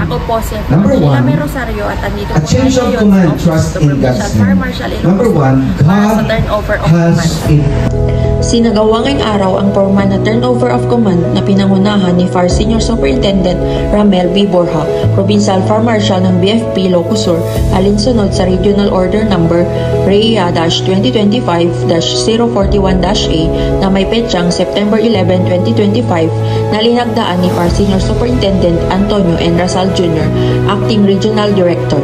Ako po si Number Sheila one, May Rosario at andito a po change of ngayon command, sa trust in God's Provincial Fire name. Marshal Number Ilocos one, para sa God turnover of has command. Sinagawa ngayong araw ang formal na turnover of command na pinangunahan ni FAR Senior Superintendent Ramel B. Borja, Provincial Fire Marshal ng BFP Ilocos Sur, alinsunod sa Regional Order Number REA-2025-041-A na may petsang September 11, 2025 na linagdaan ni FAR Senior Superintendent Antonio N. Rasal Jr., Acting Regional Director.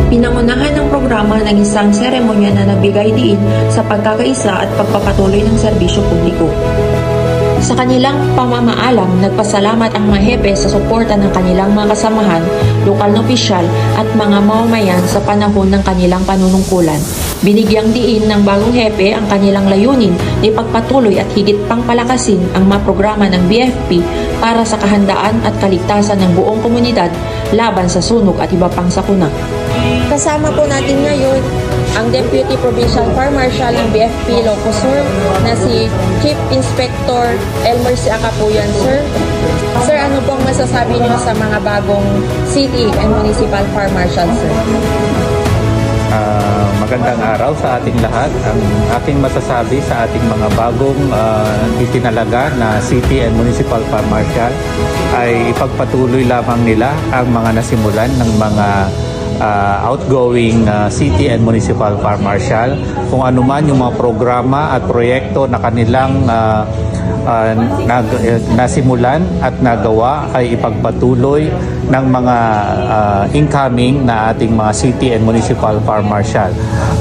Pinangunahan ng programa ng isang seremonya na nagbigay diin sa pagkakaisa at pagpapatuloy ng serbisyo publiko. Sa kanilang pamamaalam, nagpasalamat ang mga hepe sa suporta ng kanilang mga kasamahan, lokal na opisyal at mga mamamayan sa panahon ng kanilang panunungkulan. Binigyang diin ng bagong hepe ang kanilang layunin na ipagpatuloy at higit pang palakasin ang mga programa ng BFP para sa kahandaan at kaligtasan ng buong komunidad laban sa sunog at iba pang sakuna. Kasama po natin ngayon ang Deputy Provincial Fire Marshal ng BFP Ilocos Sur na si Chief Inspector Elmer C. Acapuyan, sir. Sir, ano pong masasabi niyo sa mga bagong City and Municipal Fire Marshal, sir? Magandang araw sa ating lahat. Ang aking masasabi sa ating mga bagong itinalaga na City and Municipal Fire Marshal ay ipagpatuloy lamang nila ang mga nasimulan ng mga outgoing City and Municipal Fire Marshal. Kung ano man yung mga programa at proyekto na kanilang nasimulan at nagawa ay ipagpatuloy ng mga incoming na ating mga City and Municipal Fire Marshal.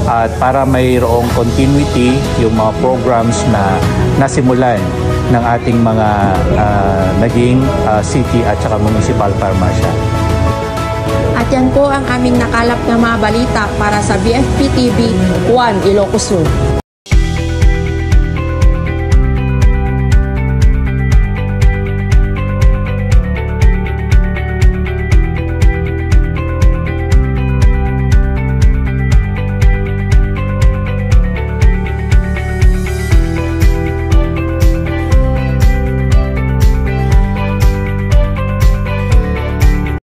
At para mayroong continuity yung mga programs na nasimulan ng ating mga naging City at saka Municipal Fire Marshal. At yan po ang aming nakalap na mga balita para sa BFP TV 1 Ilocos Sur.